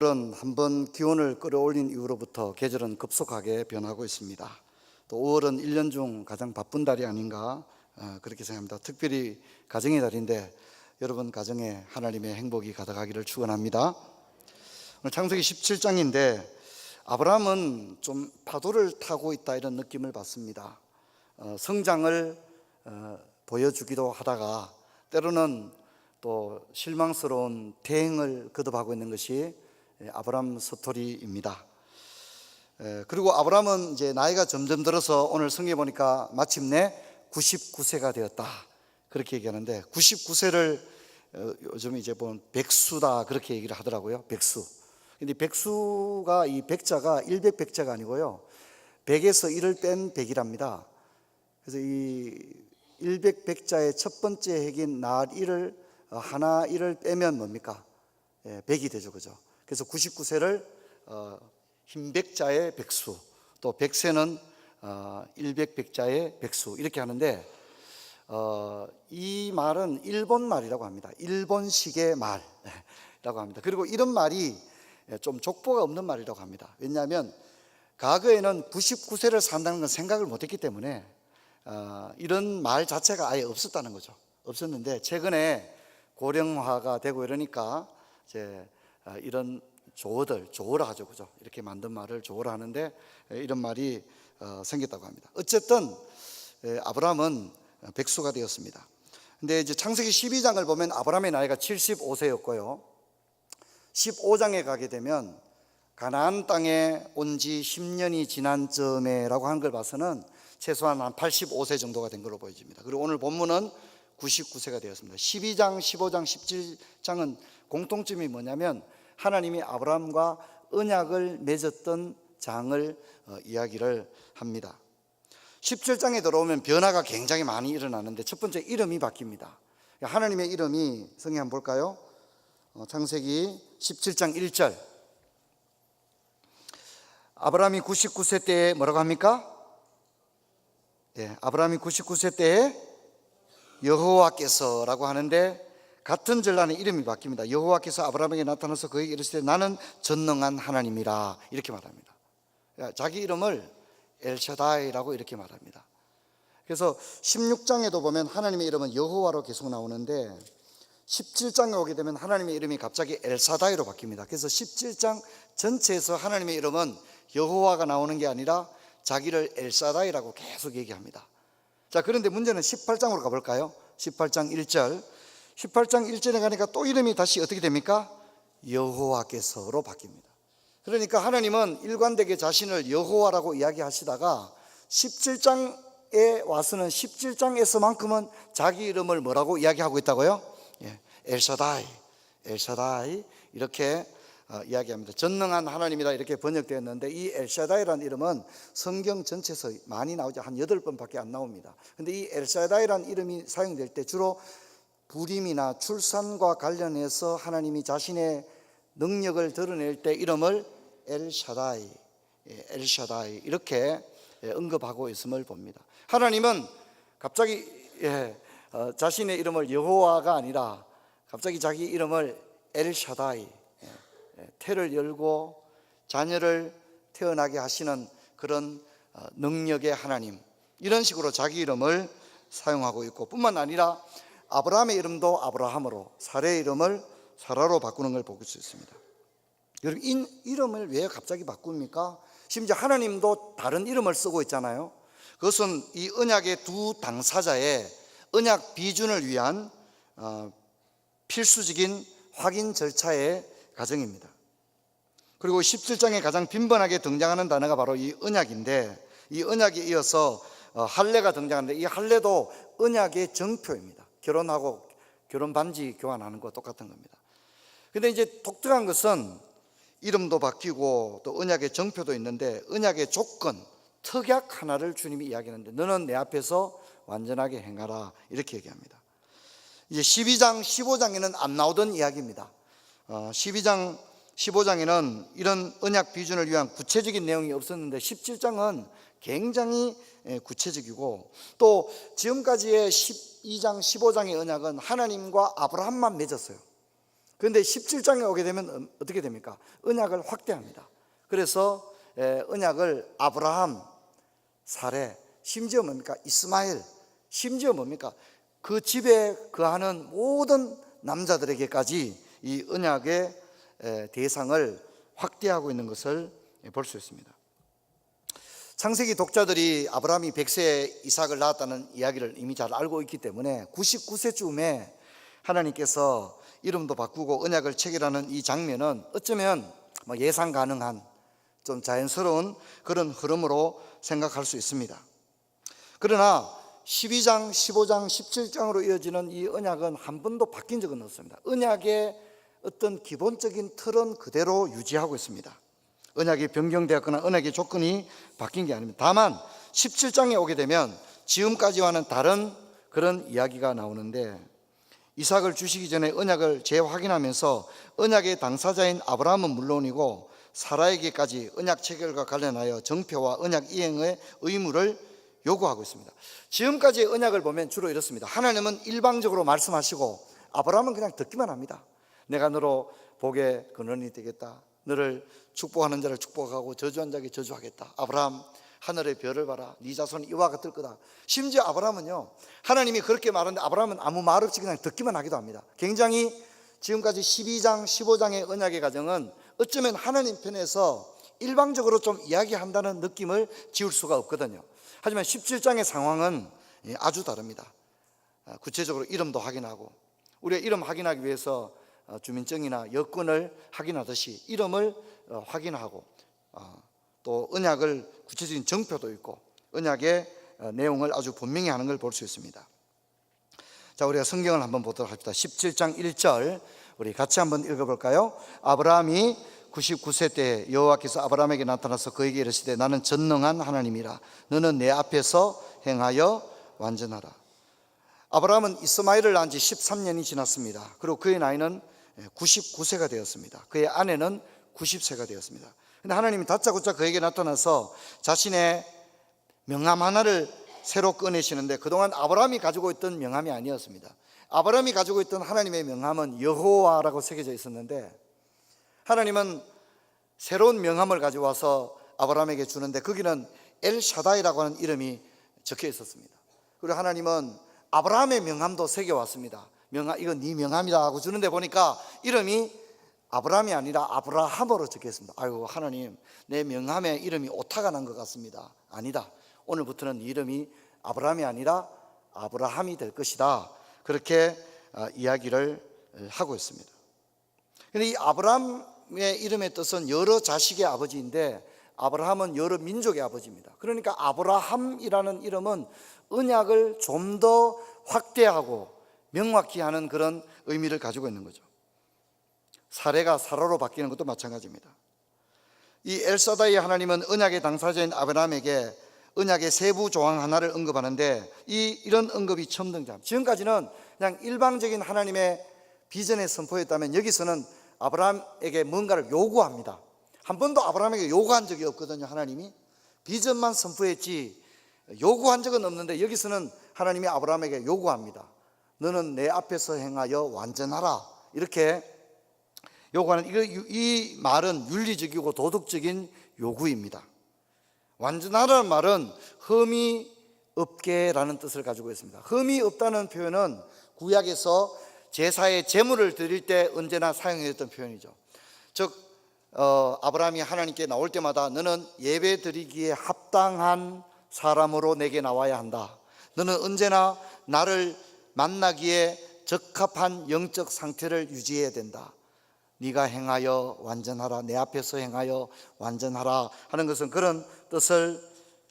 은 한번 기온을 끌어올린 이후로부터 계절은 급속하게 변하고 있습니다. 또 5월은 1년 중 가장 바쁜 달이 아닌가 그렇게 생각합니다. 특별히 가정의 달인데 여러분 가정에 하나님의 행복이 가득하기를 축원합니다. 오늘 창세기 17장인데 아브라함은 좀 파도를 타고 있다 이런 느낌을 받습니다. 성장을 보여주기도 하다가 때로는 또 실망스러운 대행을 거듭하고 있는 것이 아브라함 스토리입니다. 그리고 아브라함은 이제 나이가 점점 들어서 오늘 성경에 보니까 마침내 99세가 되었다 그렇게 얘기하는데 99세를 요즘 이제 보면 백수다 그렇게 얘기를 하더라고요. 백수. 근데 백수가 이 백자가 100백자가 아니고요. 100에서 1을 뺀 100이랍니다. 그래서 이 100백자의 첫 번째 핵인 날 1을 하나 1을 빼면 뭡니까? 100이 되죠. 그죠? 그래서 99세를 흰백자의 백수, 또 100세는 100백자의 백수 이렇게 하는데 이 말은 일본 말이라고 합니다. 일본식의 말이라고 합니다. 그리고 이런 말이 좀 족보가 없는 말이라고 합니다. 왜냐하면 과거에는 99세를 산다는 건 생각을 못했기 때문에 이런 말 자체가 아예 없었다는 거죠. 없었는데 최근에 고령화가 되고 이러니까 이제 이런 조어라 하죠, 그죠? 이렇게 만든 말을 조어라 하는데 이런 말이 생겼다고 합니다. 어쨌든 아브라함은 백수가 되었습니다. 근데 이제 창세기 12장을 보면 아브라함의 나이가 75세였고요. 15장에 가게 되면 가나안 땅에 온 지 10년이 지난 즈음에라고 하는 걸 봐서는 최소한 한 85세 정도가 된 걸로 보여집니다. 그리고 오늘 본문은 99세가 되었습니다. 12장, 15장, 17장은 공통점이 뭐냐면 하나님이 아브라함과 언약을 맺었던 장을 이야기를 합니다. 17장에 들어오면 변화가 굉장히 많이 일어나는데 첫 번째 이름이 바뀝니다. 하나님의 이름이 성경 한번 볼까요? 창세기 17장 1절 아브라함이 99세 때에 뭐라고 합니까? 아브라함이 99세 때에 여호와께서라고 하는데 같은 전란에 이름이 바뀝니다. 여호와께서 아브라함에게 나타나서 그에게 이르시되 나는 전능한 하나님이라 이렇게 말합니다. 자기 이름을 엘샤다이라고 이렇게 말합니다. 그래서 16장에도 보면 하나님의 이름은 여호와로 계속 나오는데 17장에 오게 되면 하나님의 이름이 갑자기 엘사다이로 바뀝니다. 그래서 17장 전체에서 하나님의 이름은 여호와가 나오는 게 아니라 자기를 엘사다이라고 계속 얘기합니다. 자, 그런데 문제는 18장으로 가볼까요? 18장 1절 18장 1절에 가니까 또 이름이 다시 어떻게 됩니까? 여호와께서로 바뀝니다. 그러니까 하나님은 일관되게 자신을 여호와라고 이야기하시다가 17장에 와서는 17장에서만큼은 자기 이름을 뭐라고 이야기하고 있다고요? 엘샤다이 이렇게 이야기합니다. 전능한 하나님이다 이렇게 번역되었는데 이 엘샤다이라는 이름은 성경 전체에서 많이 나오지 한 8번밖에 안 나옵니다. 근데 이 엘샤다이라는 이름이 사용될 때 주로 불임이나 출산과 관련해서 하나님이 자신의 능력을 드러낼 때 이름을 엘샤다이 이렇게 언급하고 있음을 봅니다. 하나님은 갑자기 자신의 이름을 여호와가 아니라 갑자기 자기 이름을 엘샤다이 태를 열고 자녀를 태어나게 하시는 그런 능력의 하나님 이런 식으로 자기 이름을 사용하고 있고 뿐만 아니라 아브라함의 이름도 아브라함으로 사라의 이름을 사라로 바꾸는 걸 볼 수 있습니다. 여러분 이름을 왜 갑자기 바꿉니까? 심지어 하나님도 다른 이름을 쓰고 있잖아요. 그것은 이 언약의 두 당사자의 언약 비준을 위한 필수적인 확인 절차의 과정입니다. 그리고 17장에 가장 빈번하게 등장하는 단어가 바로 이 언약인데 이 언약에 이어서 할례가 등장하는데 이 할례도 언약의 정표입니다. 결혼하고 결혼 반지 교환하는 거 똑같은 겁니다. 근데 이제 독특한 것은 이름도 바뀌고 또 언약의 정표도 있는데 언약의 조건, 특약 하나를 주님이 이야기하는데 너는 내 앞에서 완전하게 행하라 이렇게 얘기합니다. 이제 12장, 15장에는 안 나오던 이야기입니다. 12장, 15장에는 이런 언약 비준을 위한 구체적인 내용이 없었는데 17장은 굉장히 구체적이고 또 지금까지의 12장, 15장의 언약은 하나님과 아브라함만 맺었어요. 그런데 17장에 오게 되면 어떻게 됩니까? 언약을 확대합니다. 그래서 언약을 아브라함, 사레, 심지어 뭡니까? 이스마엘, 심지어 뭡니까? 그 집에 거하는 모든 남자들에게까지 이 언약의 대상을 확대하고 있는 것을 볼 수 있습니다. 창세기 독자들이 아브라함이 100세에 이삭을 낳았다는 이야기를 이미 잘 알고 있기 때문에 99세쯤에 하나님께서 이름도 바꾸고 언약을 체결하는 이 장면은 어쩌면 예상 가능한 좀 자연스러운 그런 흐름으로 생각할 수 있습니다. 그러나 12장, 15장, 17장으로 이어지는 이 언약은 한 번도 바뀐 적은 없습니다. 언약의 어떤 기본적인 틀은 그대로 유지하고 있습니다. 언약이 변경되었거나 언약의 조건이 바뀐 게 아닙니다. 다만 17장에 오게 되면 지금까지와는 다른 그런 이야기가 나오는데, 이삭을 주시기 전에 언약을 재확인하면서 언약의 당사자인 아브라함은 물론이고 사라에게까지 언약 체결과 관련하여 정표와 언약 이행의 의무를 요구하고 있습니다. 지금까지의 언약을 보면 주로 이렇습니다. 하나님은 일방적으로 말씀하시고 아브라함은 그냥 듣기만 합니다. 내가 너로 복의 근원이 되겠다, 너를 축복하는 자를 축복하고 저주한 자에게 저주하겠다, 아브라함 하늘의 별을 봐라, 네 자손이 이와 같을 거다. 심지어 아브라함은요, 하나님이 그렇게 말하는데 아브라함은 아무 말 없이 그냥 듣기만 하기도 합니다. 굉장히 지금까지 12장, 15장의 언약의 과정은 어쩌면 하나님 편에서 일방적으로 좀 이야기한다는 느낌을 지울 수가 없거든요. 하지만 17장의 상황은 아주 다릅니다. 구체적으로 이름도 확인하고, 우리가 이름 확인하기 위해서 주민증이나 여권을 확인하듯이 이름을 확인하고, 또 언약을 구체적인 정표도 있고 언약의 내용을 아주 분명히 하는 걸 볼 수 있습니다. 자, 우리가 성경을 한번 보도록 합시다. 17장 1절 우리 같이 한번 읽어볼까요? 아브라함이 99세 때 여호와께서 아브라함에게 나타나서 그에게 이르시되 나는 전능한 하나님이라, 너는 내 앞에서 행하여 완전하라. 아브라함은 이스마엘을 낳은 지 13년이 지났습니다. 그리고 그의 나이는 99세가 되었습니다. 그의 아내는 90세가 되었습니다. 근데 하나님이 다짜고짜 그에게 나타나서 자신의 명함 하나를 새로 꺼내시는데, 그동안 아브라함이 가지고 있던 명함이 아니었습니다. 아브라함이 가지고 있던 하나님의 명함은 여호와라고 새겨져 있었는데, 하나님은 새로운 명함을 가져와서 아브라함에게 주는데 거기는 엘샤다이라고 하는 이름이 적혀 있었습니다. 그리고 하나님은 아브라함의 명함도 새겨왔습니다. 이건 네 명함이다 하고 주는데 보니까 이름이 아브라함이 아니라 아브라함으로 적혀 있습니다. 아이고, 하나님, 내 명함에 이름이 오타가 난 것 같습니다. 아니다, 오늘부터는 네 이름이 아브라함이 아니라 아브라함이 될 것이다. 그렇게 이야기를 하고 있습니다. 그런데 이 아브라함의 이름의 뜻은 여러 자식의 아버지인데, 아브라함은 여러 민족의 아버지입니다. 그러니까 아브라함이라는 이름은 언약을 좀 더 확대하고 명확히 하는 그런 의미를 가지고 있는 거죠. 사레가 사라로 바뀌는 것도 마찬가지입니다. 이 엘사다이 하나님은 언약의 당사자인 아브라함에게 언약의 세부 조항 하나를 언급하는데, 이런 언급이 처음 등장합니다. 지금까지는 그냥 일방적인 하나님의 비전의 선포였다면, 여기서는 아브라함에게 뭔가를 요구합니다. 한 번도 아브라함에게 요구한 적이 없거든요. 하나님이 비전만 선포했지 요구한 적은 없는데, 여기서는 하나님이 아브라함에게 요구합니다. 너는 내 앞에서 행하여 완전하라. 이렇게 요구하는, 이 말은 윤리적이고 도덕적인 요구입니다. 완전하라는 말은 흠이 없게라는 뜻을 가지고 있습니다. 흠이 없다는 표현은 구약에서 제사의 제물을 드릴 때 언제나 사용했던 표현이죠. 즉 아브라함이 하나님께 나올 때마다 너는 예배 드리기에 합당한 사람으로 내게 나와야 한다. 너는 언제나 나를 만나기에 적합한 영적 상태를 유지해야 된다. 네가 행하여 완전하라, 내 앞에서 행하여 완전하라 하는 것은 그런 뜻을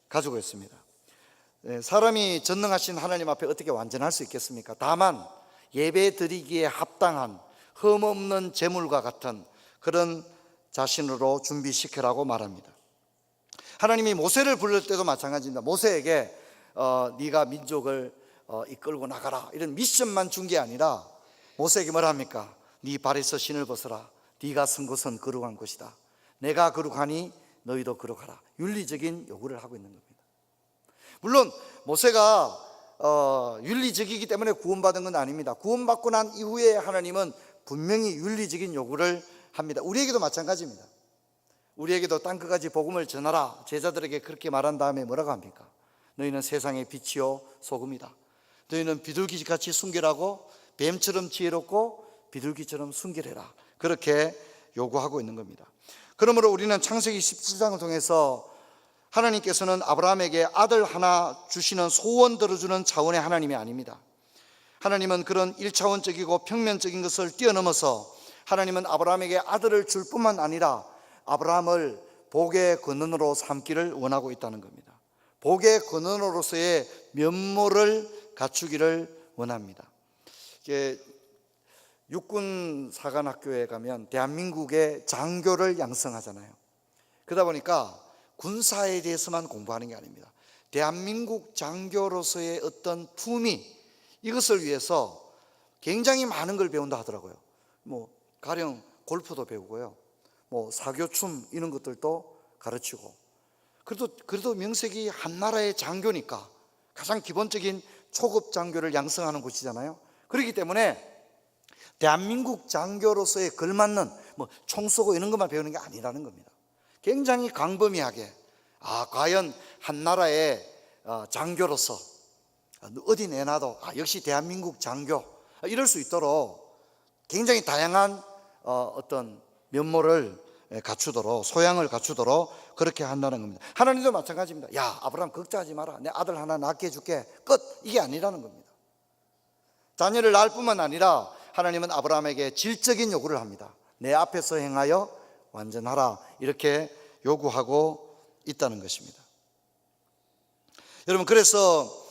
가지고 있습니다. 사람이 전능하신 하나님 앞에 어떻게 완전할 수 있겠습니까? 다만 예배 드리기에 합당한 흠없는 제물과 같은 그런 자신으로 준비시키라고 말합니다. 하나님이 모세를 부를 때도 마찬가지입니다. 모세에게 네가 민족을 이끌고 나가라 이런 미션만 준 게 아니라 모세에게 뭐라 합니까? 네 발에서 신을 벗어라. 네가 선 곳은 거룩한 곳이다. 내가 거룩하니 너희도 거룩하라. 윤리적인 요구를 하고 있는 겁니다. 물론 모세가 윤리적이기 때문에 구원받은 건 아닙니다. 구원받고 난 이후에 하나님은 분명히 윤리적인 요구를 합니다. 우리에게도 마찬가지입니다. 우리에게도 땅끝까지 복음을 전하라. 제자들에게 그렇게 말한 다음에 뭐라고 합니까? 너희는 세상의 빛이요 소금이다. 너희는 비둘기같이 순결하고 뱀처럼 지혜롭고 비둘기처럼 순결해라. 그렇게 요구하고 있는 겁니다. 그러므로 우리는 창세기 17장을 통해서 하나님께서는 아브라함에게 아들 하나 주시는 소원 들어주는 차원의 하나님이 아닙니다. 하나님은 그런 1차원적이고 평면적인 것을 뛰어넘어서 하나님은 아브라함에게 아들을 줄 뿐만 아니라 아브라함을 복의 근원으로 삼기를 원하고 있다는 겁니다. 복의 근원으로서의 면모를 갖추기를 원합니다. 육군 사관학교에 가면 대한민국의 장교를 양성하잖아요. 그러다 보니까 군사에 대해서만 공부하는 게 아닙니다. 대한민국 장교로서의 어떤 품위, 이것을 위해서 굉장히 많은 걸 배운다 하더라고요. 가령 골프도 배우고요, 사교춤 이런 것들도 가르치고. 그래도 명색이 한 나라의 장교니까 가장 기본적인 초급 장교를 양성하는 곳이잖아요. 그렇기 때문에 대한민국 장교로서의 걸맞는 총 쏘고 이런 것만 배우는 게 아니라는 겁니다. 굉장히 광범위하게 과연 한 나라의 장교로서 어디 내놔도 역시 대한민국 장교, 이럴 수 있도록 굉장히 다양한 어떤 면모를 갖추도록, 소양을 갖추도록 그렇게 한다는 겁니다. 하나님도 마찬가지입니다. 야, 아브라함 걱정하지 마라, 내 아들 하나 낳게 해줄게, 끝. 이게 아니라는 겁니다. 자녀를 낳을 뿐만 아니라 하나님은 아브라함에게 질적인 요구를 합니다. 내 앞에서 행하여 완전하라, 이렇게 요구하고 있다는 것입니다. 여러분, 그래서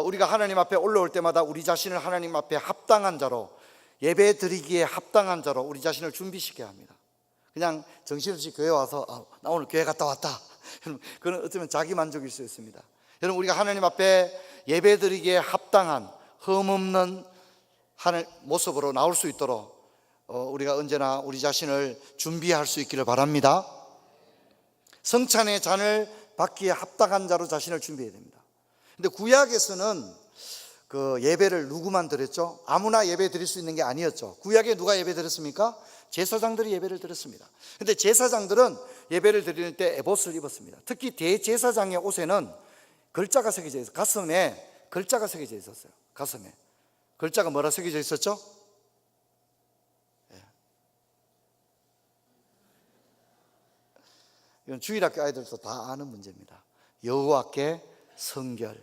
우리가 하나님 앞에 올라올 때마다 우리 자신을 하나님 앞에 합당한 자로, 예배 드리기에 합당한 자로 우리 자신을 준비시켜야 합니다. 그냥 정신없이 교회 와서 나 오늘 교회 갔다 왔다, 그건 어쩌면 자기 만족일 수 있습니다. 여러분, 우리가 하나님 앞에 예배 드리기에 합당한 흠없는 하늘 모습으로 나올 수 있도록 우리가 언제나 우리 자신을 준비할 수 있기를 바랍니다. 성찬의 잔을 받기에 합당한 자로 자신을 준비해야 됩니다. 근데 구약에서는 그 예배를 누구만 드렸죠? 아무나 예배 드릴 수 있는 게 아니었죠. 구약에 누가 예배 드렸습니까? 제사장들이 예배를 드렸습니다. 근데 제사장들은 예배를 드릴 때 에봇을 입었습니다. 특히 대제사장의 옷에는 글자가 새겨져 있어요. 가슴에 글자가 새겨져 있었어요. 가슴에 글자가 뭐라 새겨져 있었죠? 이건 주일학교 아이들도 다 아는 문제입니다. 여호와께 성결,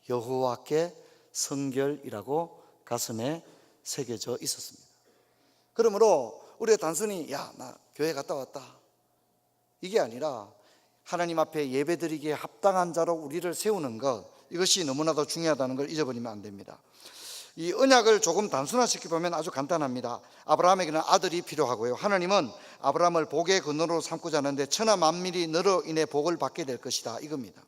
여호와께 성결이라고 가슴에 새겨져 있었습니다. 그러므로 우리가 단순히 나 교회 갔다 왔다, 이게 아니라 하나님 앞에 예배드리기에 합당한 자로 우리를 세우는 것, 이것이 너무나도 중요하다는 걸 잊어버리면 안 됩니다. 이 언약을 조금 단순화시켜보면 아주 간단합니다. 아브라함에게는 아들이 필요하고요, 하나님은 아브라함을 복의 근원으로 삼고자 하는데 천하 만민이 너로 인해 복을 받게 될 것이다, 이겁니다.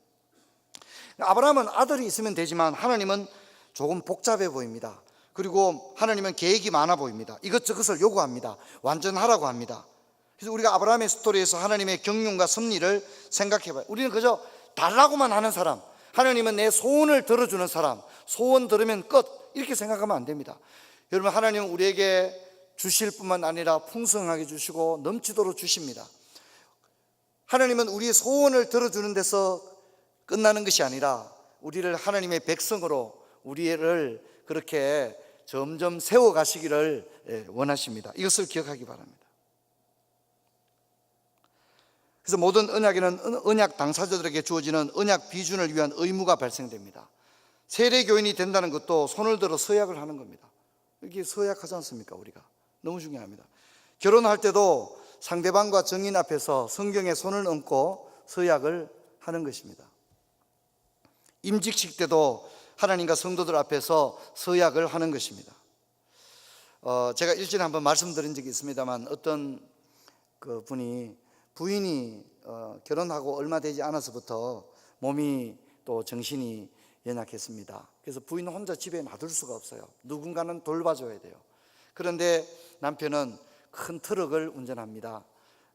아브라함은 아들이 있으면 되지만 하나님은 조금 복잡해 보입니다. 그리고 하나님은 계획이 많아 보입니다. 이것저것을 요구합니다. 완전하라고 합니다. 그래서 우리가 아브라함의 스토리에서 하나님의 경륜과 섭리를 생각해봐요. 우리는 그저 달라고만 하는 사람, 하나님은 내 소원을 들어주는 사람, 소원 들으면 끝, 이렇게 생각하면 안 됩니다. 여러분, 하나님은 우리에게 주실 뿐만 아니라 풍성하게 주시고 넘치도록 주십니다. 하나님은 우리의 소원을 들어주는 데서 끝나는 것이 아니라 우리를 하나님의 백성으로, 우리를 그렇게 점점 세워가시기를 원하십니다. 이것을 기억하기 바랍니다. 그래서 모든 언약에는 언약 당사자들에게 주어지는 언약 비준을 위한 의무가 발생됩니다. 세례교인이 된다는 것도 손을 들어 서약을 하는 겁니다. 이게 서약하지 않습니까? 우리가 너무 중요합니다. 결혼할 때도 상대방과 정인 앞에서 성경에 손을 얹고 서약을 하는 것입니다. 임직식 때도 하나님과 성도들 앞에서 서약을 하는 것입니다. 제가 일전에 한번 말씀드린 적이 있습니다만, 어떤 그 분이 부인이 결혼하고 얼마 되지 않아서부터 몸이 또 정신이 연약했습니다. 그래서 부인은 혼자 집에 놔둘 수가 없어요. 누군가는 돌봐줘야 돼요. 그런데 남편은 큰 트럭을 운전합니다.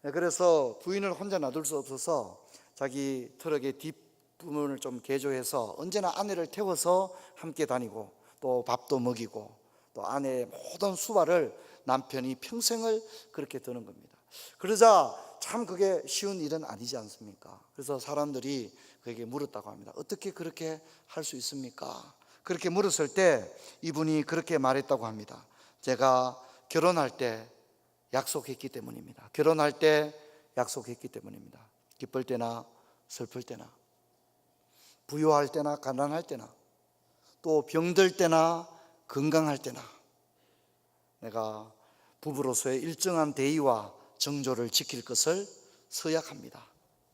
그래서 부인을 혼자 놔둘 수 없어서 자기 트럭의 뒷부분을 좀 개조해서 언제나 아내를 태워서 함께 다니고, 또 밥도 먹이고, 또 아내의 모든 수발을 남편이 평생을 그렇게 드는 겁니다. 그러자 참 그게 쉬운 일은 아니지 않습니까? 그래서 사람들이 그에게 물었다고 합니다. 어떻게 그렇게 할 수 있습니까? 그렇게 물었을 때 이분이 그렇게 말했다고 합니다. 제가 결혼할 때 약속했기 때문입니다. 결혼할 때 약속했기 때문입니다. 기쁠 때나 슬플 때나, 부유할 때나 가난할 때나, 또 병들 때나 건강할 때나 내가 부부로서의 일정한 대의와 정조를 지킬 것을 서약합니다.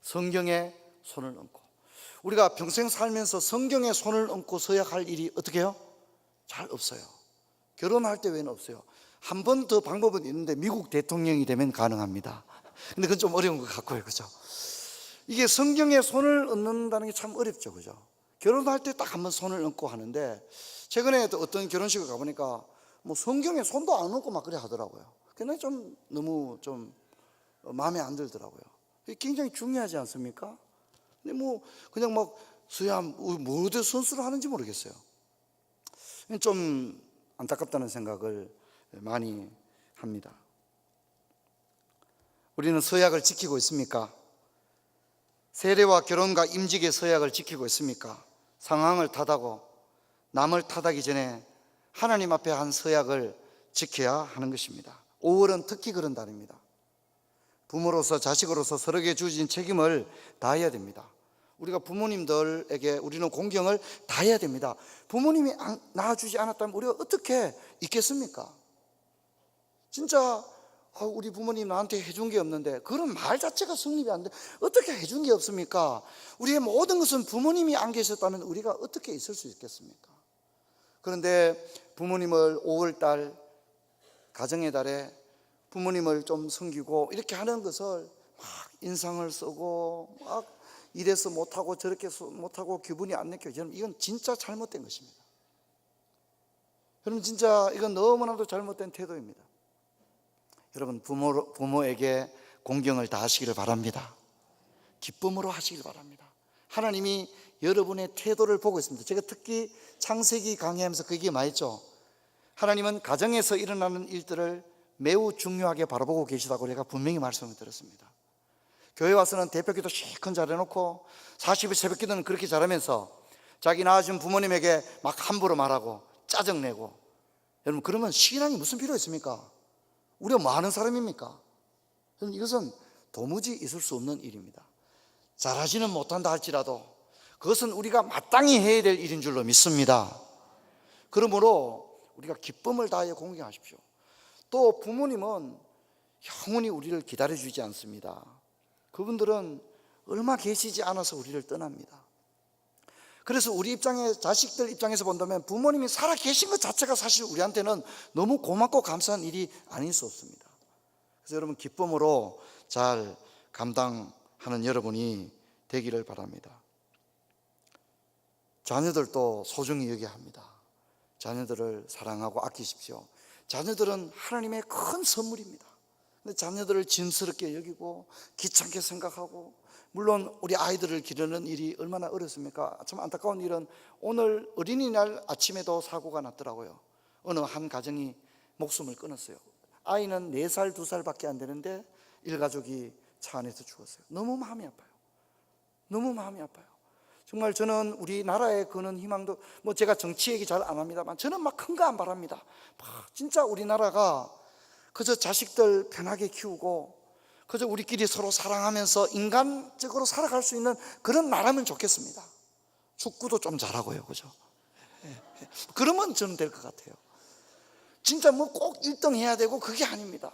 성경에 손을 얹고. 우리가 평생 살면서 성경에 손을 얹고 서약할 일이 어떻게 해요? 잘 없어요. 결혼할 때 외에는 없어요. 한 번 더 방법은 있는데 미국 대통령이 되면 가능합니다. 근데 그건 좀 어려운 것 같고요, 그죠? 이게 성경에 손을 얹는다는 게 참 어렵죠, 그죠? 결혼할 때 딱 한 번 손을 얹고 하는데, 최근에 또 어떤 결혼식을 가보니까 뭐 성경에 손도 안 얹고 막 그래 하더라고요. 근데 좀 너무 좀 마음에 안 들더라고요. 이게 굉장히 중요하지 않습니까? 근데 뭐 그냥 막 수ям 뭐 어디 선수를 하는지 모르겠어요. 좀 안타깝다는 생각을 많이 합니다. 우리는 서약을 지키고 있습니까? 세례와 결혼과 임직의 서약을 지키고 있습니까? 상황을 탓하고 남을 탓하기 전에 하나님 앞에 한 서약을 지켜야 하는 것입니다. 5월은 특히 그런 달입니다. 부모로서 자식으로서 서로에게 주어진 책임을 다해야 됩니다. 우리가 부모님들에게 우리는 공경을 다해야 됩니다. 부모님이 낳아주지 않았다면 우리가 어떻게 있겠습니까? 진짜 우리 부모님 나한테 해준 게 없는데, 그런 말 자체가 성립이 안 돼. 어떻게 해준 게 없습니까? 우리의 모든 것은 부모님이 안 계셨다면 우리가 어떻게 있을 수 있겠습니까? 그런데 부모님을 5월달 가정의 달에 부모님을 좀 섬기고 이렇게 하는 것을 막 인상을 쓰고 막 이래서 못하고 저렇게 못하고 기분이 안 내켜요. 이건 진짜 잘못된 것입니다. 여러분, 진짜 이건 너무나도 잘못된 태도입니다. 여러분, 부모에게 공경을 다하시기를 바랍니다. 기쁨으로 하시길 바랍니다. 하나님이 여러분의 태도를 보고 있습니다. 제가 특히 창세기 강의하면서 그 얘기 많이 했죠. 하나님은 가정에서 일어나는 일들을 매우 중요하게 바라보고 계시다고 제가 분명히 말씀을 드렸습니다. 교회 와서는 대표기도 실컷 잘해놓고 40일 새벽기도는 그렇게 잘하면서 자기 낳아준 부모님에게 막 함부로 말하고 짜증내고, 여러분, 그러면 신앙이 무슨 필요 있습니까? 우리가 뭐 하는 사람입니까? 여러분, 이것은 도무지 있을 수 없는 일입니다. 잘하지는 못한다 할지라도 그것은 우리가 마땅히 해야 될 일인 줄로 믿습니다. 그러므로 우리가 기쁨을 다하여 공경하십시오. 또 부모님은 영원히 우리를 기다려주지 않습니다. 그분들은 얼마 계시지 않아서 우리를 떠납니다. 그래서 우리 입장에, 자식들 입장에서 본다면 부모님이 살아 계신 것 자체가 사실 우리한테는 너무 고맙고 감사한 일이 아닐 수 없습니다. 그래서 여러분, 기쁨으로 잘 감당하는 여러분이 되기를 바랍니다. 자녀들도 소중히 여겨야 합니다. 자녀들을 사랑하고 아끼십시오. 자녀들은 하나님의 큰 선물입니다. 근데 자녀들을 짐스럽게 여기고 귀찮게 생각하고, 물론 우리 아이들을 기르는 일이 얼마나 어렵습니까? 참 안타까운 일은 오늘 어린이날 아침에도 사고가 났더라고요. 어느 한 가정이 목숨을 끊었어요. 아이는 4살, 2살밖에 안 되는데 일가족이 차 안에서 죽었어요. 너무 마음이 아파요. 너무 마음이 아파요. 정말 저는 우리나라에 그는 희망도, 뭐 제가 정치 얘기 잘 안 합니다만 저는 막 큰 거 안 바랍니다. 진짜 우리나라가 그저 자식들 편하게 키우고 그저 우리끼리 서로 사랑하면서 인간적으로 살아갈 수 있는 그런 나라면 좋겠습니다. 축구도 좀 잘하고요, 그죠? 그러면 저는 될 것 같아요. 진짜 뭐 꼭 1등 해야 되고 그게 아닙니다.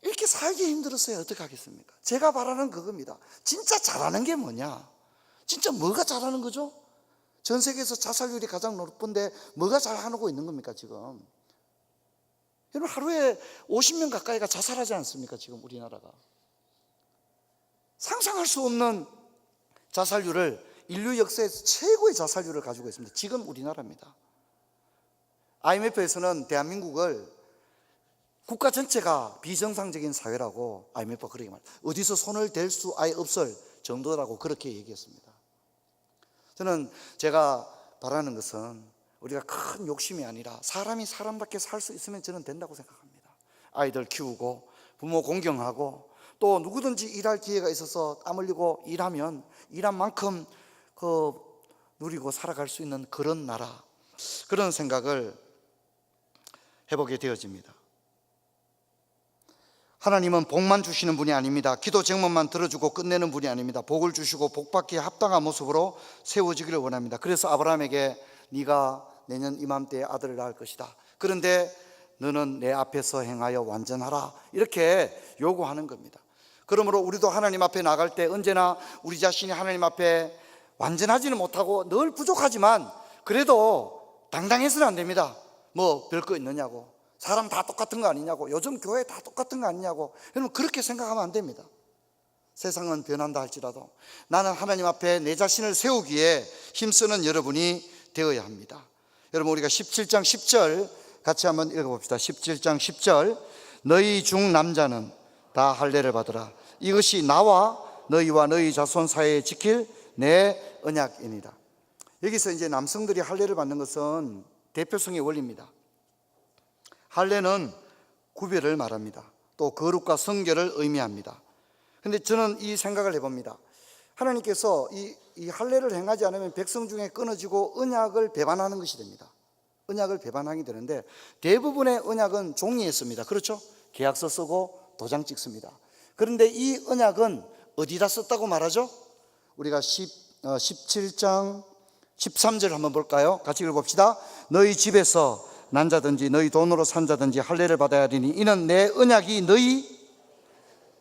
이렇게 살기 힘들었어요. 어떻게 하겠습니까? 제가 바라는 그겁니다. 진짜 잘하는 게 뭐냐? 진짜 뭐가 잘하는 거죠? 전 세계에서 자살률이 가장 높은데 뭐가 잘하고 있는 겁니까, 지금? 여러분, 하루에 50명 가까이가 자살하지 않습니까, 지금 우리나라가? 상상할 수 없는 자살률을, 인류 역사에서 최고의 자살률을 가지고 있습니다. 지금 우리나라입니다. IMF에서는 대한민국을 국가 전체가 비정상적인 사회라고 IMF가 그렇게 말합니다. 어디서 손을 댈 수 아예 없을 정도라고 그렇게 얘기했습니다. 저는 제가 바라는 것은 우리가 큰 욕심이 아니라 사람이 사람답게 살 수 있으면 저는 된다고 생각합니다. 아이들 키우고 부모 공경하고 또 누구든지 일할 기회가 있어서 땀 흘리고 일하면 일한 만큼 누리고 살아갈 수 있는 그런 나라, 그런 생각을 해보게 되어집니다. 하나님은 복만 주시는 분이 아닙니다. 기도 제목만 들어주고 끝내는 분이 아닙니다. 복을 주시고 복받기에 합당한 모습으로 세워지기를 원합니다. 그래서 아브라함에게 네가 내년 이맘때에 아들을 낳을 것이다. 그런데 너는 내 앞에서 행하여 완전하라, 이렇게 요구하는 겁니다. 그러므로 우리도 하나님 앞에 나갈 때 언제나 우리 자신이 하나님 앞에 완전하지는 못하고 늘 부족하지만 그래도 당당해서는 안 됩니다. 뭐 별거 있느냐고, 사람 다 똑같은 거 아니냐고, 요즘 교회 다 똑같은 거 아니냐고, 여러분 그렇게 생각하면 안 됩니다. 세상은 변한다 할지라도 나는 하나님 앞에 내 자신을 세우기에 힘쓰는 여러분이 되어야 합니다. 여러분 우리가 17장 10절 같이 한번 읽어봅시다. 17장 10절, 너희 중 남자는 다 할례를 받으라. 이것이 나와 너희와 너희 자손 사이에 지킬 내 언약이니라. 여기서 이제 남성들이 할례를 받는 것은 대표성의 원리입니다. 할례는 구별을 말합니다. 또 거룩과 성결을 의미합니다. 그런데 저는 이 생각을 해봅니다. 하나님께서 이 할례를 행하지 않으면 백성 중에 끊어지고 언약을 배반하는 것이 됩니다. 언약을 배반하게 되는데 대부분의 언약은 종이에 씁니다. 그렇죠? 계약서 쓰고 도장 찍습니다. 그런데 이 언약은 어디다 썼다고 말하죠? 우리가 17장 13절 한번 볼까요? 같이 읽어봅시다. 너희 집에서 난 자든지 너희 돈으로 산 자든지 할례를 받아야 하리니 이는 내 언약이 너희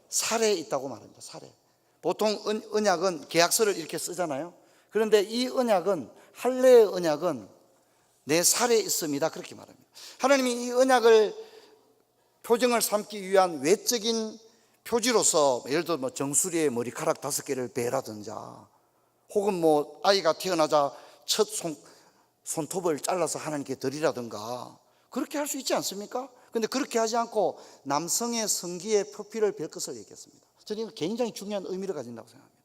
살에 있다고 말합니다. 살에. 보통 언약은 계약서를 이렇게 쓰잖아요. 그런데 이 언약은, 할례의 언약은 내 살에 있습니다, 그렇게 말합니다. 하나님이 이 언약을 표정을 삼기 위한 외적인 표지로서 예를 들어 뭐 정수리에 머리카락 5개를 베라든지, 혹은 뭐 아이가 태어나자 첫 손톱을 잘라서 하나님께 드리라든가, 그렇게 할 수 있지 않습니까? 그런데 그렇게 하지 않고 남성의 성기에 표피를 벨 것을 얘기했습니다. 저는 이거 굉장히 중요한 의미를 가진다고 생각합니다.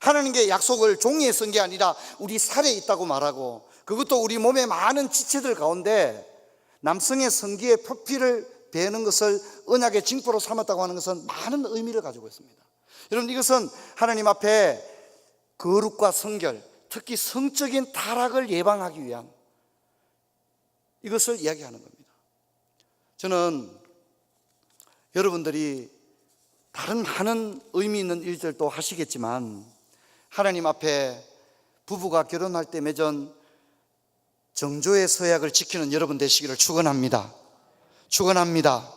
하나님께 약속을 종이에 쓴 게 아니라 우리 살에 있다고 말하고, 그것도 우리 몸의 많은 지체들 가운데 남성의 성기에 표피를 베는 것을 언약의 징표로 삼았다고 하는 것은 많은 의미를 가지고 있습니다. 여러분 이것은 하나님 앞에 거룩과 성결, 특히 성적인 타락을 예방하기 위한 이것을 이야기하는 겁니다. 저는 여러분들이 다른 많은 의미 있는 일들도 하시겠지만 하나님 앞에 부부가 결혼할 때 맺은 정조의 서약을 지키는 여러분 되시기를 축원합니다. 축원합니다.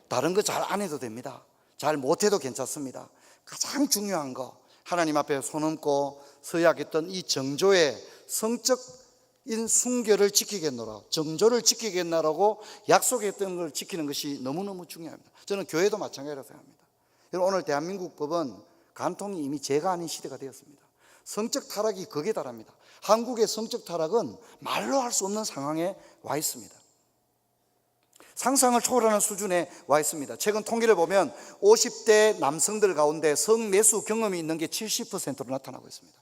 다른 거 잘 안 해도 됩니다. 잘 못해도 괜찮습니다. 가장 중요한 거, 하나님 앞에 손 얹고 서약했던 이 정조의 성적인 순결을 지키겠노라, 정조를 지키겠노라고 약속했던 걸 지키는 것이 너무너무 중요합니다. 저는 교회도 마찬가지라고 생각합니다. 여러분 오늘 대한민국 법은 간통이 이미 죄가 아닌 시대가 되었습니다. 성적 타락이 극에 달합니다. 한국의 성적 타락은 말로 할 수 없는 상황에 와 있습니다. 상상을 초월하는 수준에 와 있습니다. 최근 통계를 보면 50대 남성들 가운데 성매수 경험이 있는 게 70%로 나타나고 있습니다.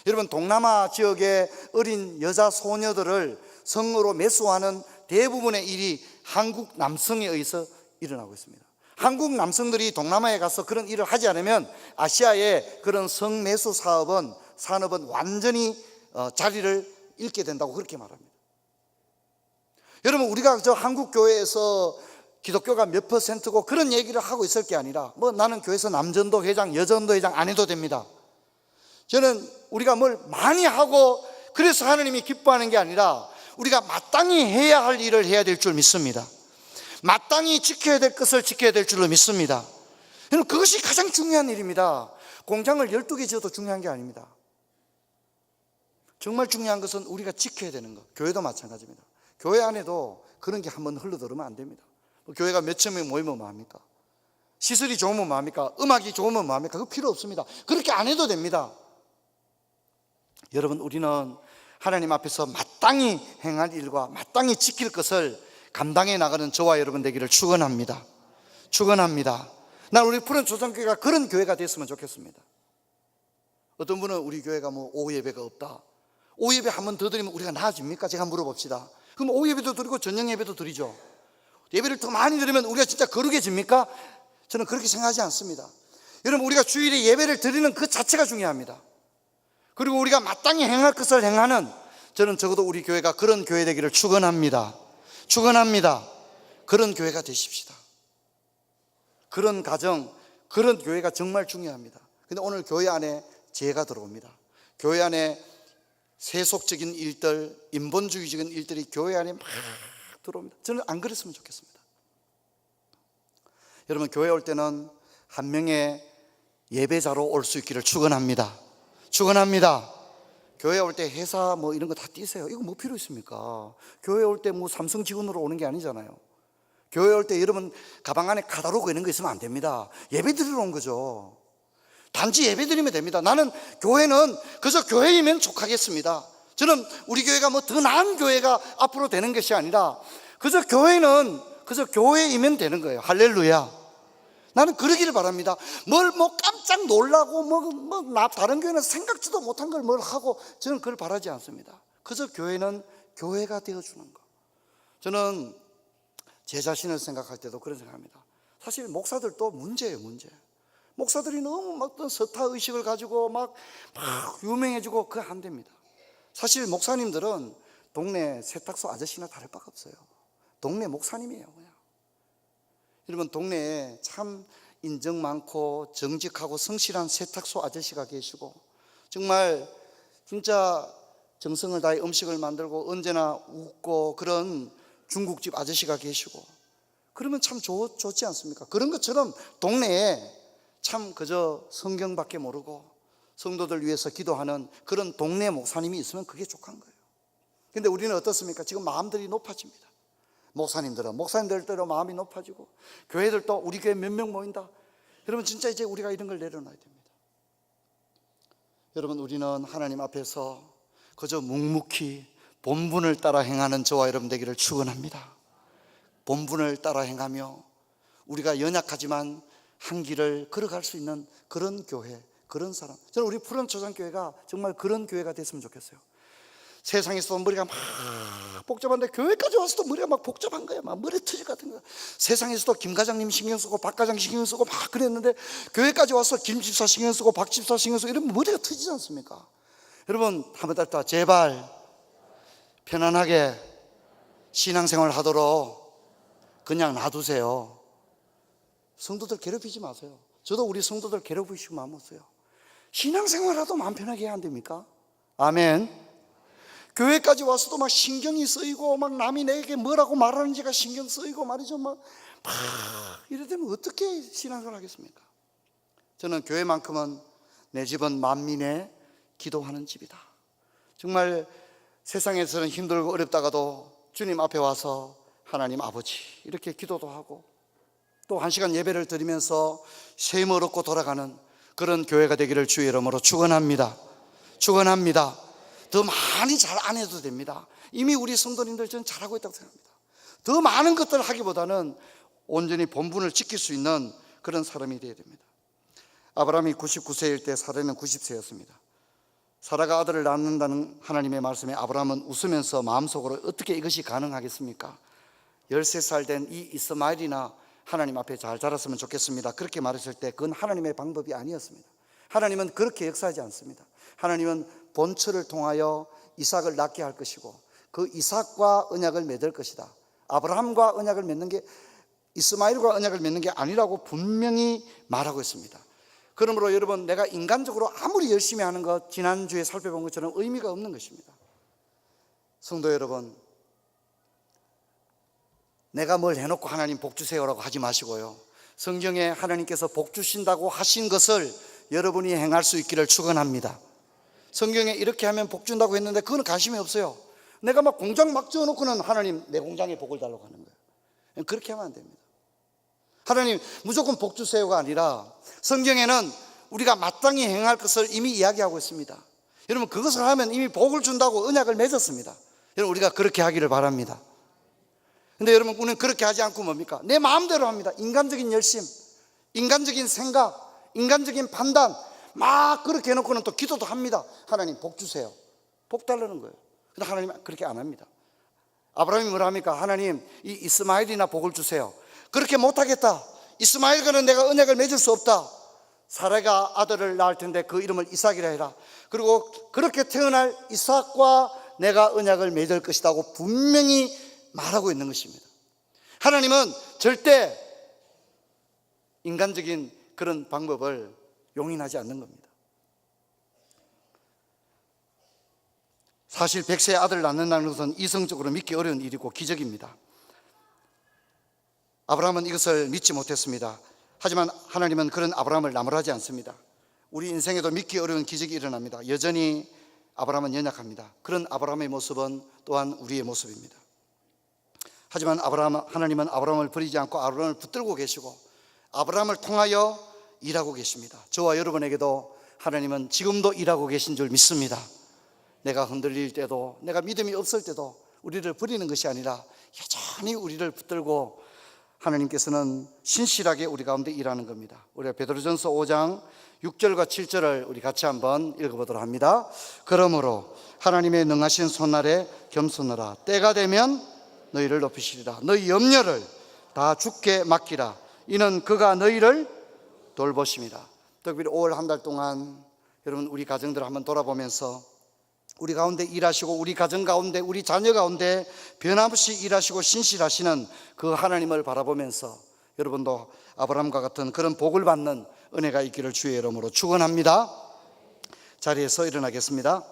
여러분 동남아 지역의 어린 여자 소녀들을 성으로 매수하는 대부분의 일이 한국 남성에 의해서 일어나고 있습니다. 한국 남성들이 동남아에 가서 그런 일을 하지 않으면 아시아의 그런 성매수 산업은 완전히 자리를 잃게 된다고 그렇게 말합니다. 여러분 우리가 저 한국 교회에서 기독교가 몇 %고 그런 얘기를 하고 있을 게 아니라 뭐 나는 교회에서 남전도 회장, 여전도 회장 안 해도 됩니다. 저는 우리가 뭘 많이 하고 그래서 하나님이 기뻐하는 게 아니라 우리가 마땅히 해야 할 일을 해야 될 줄 믿습니다. 마땅히 지켜야 될 것을 지켜야 될 줄로 믿습니다. 여러분 그것이 가장 중요한 일입니다. 공장을 12개 지어도 중요한 게 아닙니다. 정말 중요한 것은 우리가 지켜야 되는 것. 교회도 마찬가지입니다. 교회 안에도 그런 게 한번 흘러들으면 안 됩니다. 교회가 몇천 명 모이면 뭐합니까? 시설이 좋으면 뭐합니까? 음악이 좋으면 뭐합니까? 그거 필요 없습니다. 그렇게 안 해도 됩니다. 여러분 우리는 하나님 앞에서 마땅히 행할 일과 마땅히 지킬 것을 감당해 나가는 저와 여러분 되기를 축원합니다. 축원합니다. 난 우리 푸른 조정교회가 그런 교회가 됐으면 좋겠습니다. 어떤 분은 우리 교회가 뭐 오후 예배가 없다, 오후 예배 한 번 더 드리면 우리가 나아집니까? 제가 물어봅시다. 그럼 오후 예배도 드리고 저녁 예배도 드리죠. 예배를 더 많이 드리면 우리가 진짜 거룩해집니까? 저는 그렇게 생각하지 않습니다. 여러분, 우리가 주일에 예배를 드리는 그 자체가 중요합니다. 그리고 우리가 마땅히 행할 것을 행하는, 저는 적어도 우리 교회가 그런 교회 되기를 축원합니다. 축원합니다. 그런 교회가 되십시다. 그런 가정, 그런 교회가 정말 중요합니다. 근데 오늘 교회 안에 죄가 들어옵니다. 교회 안에 세속적인 일들, 인본주의적인 일들이 교회 안에 막 들어옵니다. 저는 안 그랬으면 좋겠습니다. 여러분, 교회 올 때는 한 명의 예배자로 올 수 있기를 축원합니다. 축원합니다. 교회 올 때 회사 뭐 이런 거 다 띄세요. 이거 뭐 필요 있습니까? 교회 올 때 뭐 삼성 직원으로 오는 게 아니잖아요. 교회 올 때 여러분 가방 안에 카다로그 이런 거 있으면 안 됩니다. 예배 드리러 온 거죠. 단지 예배 드리면 됩니다. 나는 교회는 그저 교회이면 족하겠습니다. 저는 우리 교회가 뭐 더 나은 교회가 앞으로 되는 것이 아니라 그저 교회는 그저 교회이면 되는 거예요. 할렐루야. 나는 그러기를 바랍니다. 뭘 뭐 깜짝 놀라고 나 다른 교회는 생각지도 못한 걸 뭘 하고, 저는 그걸 바라지 않습니다. 그저 교회는 교회가 되어주는 거. 저는 제 자신을 생각할 때도 그런 생각합니다. 사실 목사들도 문제예요, 문제. 목사들이 너무 막 어떤 서타 의식을 가지고 막 유명해지고 그거 안 됩니다. 사실 목사님들은 동네 세탁소 아저씨나 다를 바가 없어요. 동네 목사님이에요, 그냥. 여러분, 동네에 참 인정 많고 정직하고 성실한 세탁소 아저씨가 계시고, 정말 진짜 정성을 다해 음식을 만들고 언제나 웃고 그런 중국집 아저씨가 계시고, 그러면 참 좋지 않습니까? 그런 것처럼 동네에 참 그저 성경밖에 모르고 성도들 위해서 기도하는 그런 동네 목사님이 있으면 그게 족한 거예요. 근데 우리는 어떻습니까? 지금 마음들이 높아집니다. 목사님들대로 마음이 높아지고, 교회들도 우리 교회 몇 명 모인다. 여러분, 진짜 이제 우리가 이런 걸 내려놔야 됩니다. 여러분, 우리는 하나님 앞에서 그저 묵묵히 본분을 따라 행하는 저와 여러분 되기를 축원합니다. 본분을 따라 행하며 우리가 연약하지만 한 길을 걸어갈 수 있는 그런 교회, 그런 사람. 저는 우리 푸른 초장교회가 정말 그런 교회가 됐으면 좋겠어요. 세상에서도 머리가 막 복잡한데 교회까지 와서도 머리가 막 복잡한 거야. 막 머리 터질 것 같은 거야. 세상에서도 김 과장님 신경 쓰고 박 과장 신경 쓰고 막 그랬는데 교회까지 와서 김 집사 신경 쓰고 박 집사 신경 쓰고 이러면 머리가 터지지 않습니까? 여러분, 한번 다 제발 편안하게 신앙생활 하도록 그냥 놔두세요. 성도들 괴롭히지 마세요. 저도 우리 성도들 괴롭히시고 마음 없어요. 신앙생활하도 마음 편하게 해야 안 됩니까? 아멘. 교회까지 와서도 막 신경이 쓰이고 막 남이 내게 뭐라고 말하는지가 신경 쓰이고 말이죠. 막 이러면 어떻게 신앙생활 하겠습니까? 저는 교회만큼은 내 집은 만민의 기도하는 집이다. 정말 세상에서는 힘들고 어렵다가도 주님 앞에 와서 하나님 아버지 이렇게 기도도 하고 또 1시간 예배를 드리면서 쉼을 얻고 돌아가는 그런 교회가 되기를 주의 이름으로 축원합니다. 축원합니다. 더 많이 잘 안 해도 됩니다. 이미 우리 성도님들 저는 잘하고 있다고 생각합니다. 더 많은 것들을 하기보다는 온전히 본분을 지킬 수 있는 그런 사람이 되어야 됩니다. 아브라함이 99세일 때 사라는 90세였습니다. 사라가 아들을 낳는다는 하나님의 말씀에 아브라함은 웃으면서 마음속으로 어떻게 이것이 가능하겠습니까? 13살 된 이 이스마엘이나 하나님 앞에 잘 자랐으면 좋겠습니다. 그렇게 말했을 때 그건 하나님의 방법이 아니었습니다. 하나님은 그렇게 역사하지 않습니다. 하나님은 본처를 통하여 이삭을 낳게 할 것이고 그 이삭과 언약을 맺을 것이다. 아브라함과 언약을 맺는 게 이스마엘과 언약을 맺는 게 아니라고 분명히 말하고 있습니다. 그러므로 여러분, 내가 인간적으로 아무리 열심히 하는 것, 지난주에 살펴본 것처럼 의미가 없는 것입니다. 성도 여러분, 내가 뭘 해놓고 하나님 복 주세요라고 하지 마시고요, 성경에 하나님께서 복 주신다고 하신 것을 여러분이 행할 수 있기를 축원합니다. 성경에 이렇게 하면 복 준다고 했는데 그거는 관심이 없어요. 내가 막 공장 막 지어놓고는 하나님 내 공장에 복을 달라고 하는 거예요. 그렇게 하면 안 됩니다. 하나님 무조건 복 주세요가 아니라 성경에는 우리가 마땅히 행할 것을 이미 이야기하고 있습니다. 여러분, 그것을 하면 이미 복을 준다고 언약을 맺었습니다. 여러분, 우리가 그렇게 하기를 바랍니다. 근데 여러분, 우리는 그렇게 하지 않고 뭡니까? 내 마음대로 합니다. 인간적인 열심, 인간적인 생각, 인간적인 판단 막 그렇게 해놓고는 또 기도도 합니다. 하나님 복 주세요. 복 달라는 거예요. 근데 하나님은 그렇게 안 합니다. 아브라함이 뭐라 합니까? 하나님, 이 이스마엘이나 복을 주세요. 그렇게 못하겠다. 이스마엘과는 내가 언약을 맺을 수 없다. 사라가 아들을 낳을 텐데 그 이름을 이삭이라 해라. 그리고 그렇게 태어날 이삭과 내가 언약을 맺을 것이라고 분명히 말하고 있는 것입니다. 하나님은 절대 인간적인 그런 방법을 용인하지 않는 겁니다. 사실 100세 아들을 낳는다는 것은 이성적으로 믿기 어려운 일이고 기적입니다. 아브라함은 이것을 믿지 못했습니다. 하지만 하나님은 그런 아브라함을 나무라지 않습니다. 우리 인생에도 믿기 어려운 기적이 일어납니다. 여전히 아브라함은 연약합니다. 그런 아브라함의 모습은 또한 우리의 모습입니다. 하지만 하나님은 아브라함을 버리지 않고 아브라함을 붙들고 계시고 아브라함을 통하여 일하고 계십니다. 저와 여러분에게도 하나님은 지금도 일하고 계신 줄 믿습니다. 내가 흔들릴 때도, 내가 믿음이 없을 때도 우리를 버리는 것이 아니라 여전히 우리를 붙들고 하나님께서는 신실하게 우리 가운데 일하는 겁니다. 우리가 베드로전서 5장 6절과 7절을 우리 같이 한번 읽어보도록 합니다. 그러므로 하나님의 능하신 손아래 겸손하라. 때가 되면 너희를 높이시리라. 너희 염려를 다 주께 맡기라. 이는 그가 너희를 돌보심이라. 특별히 5월 한 달 동안 여러분 우리 가정들을 한번 돌아보면서 우리 가운데 일하시고 우리 가정 가운데 우리 자녀 가운데 변함없이 일하시고 신실하시는 그 하나님을 바라보면서 여러분도 아브라함과 같은 그런 복을 받는 은혜가 있기를 주의 이름으로 축원합니다. 자리에서 일어나겠습니다.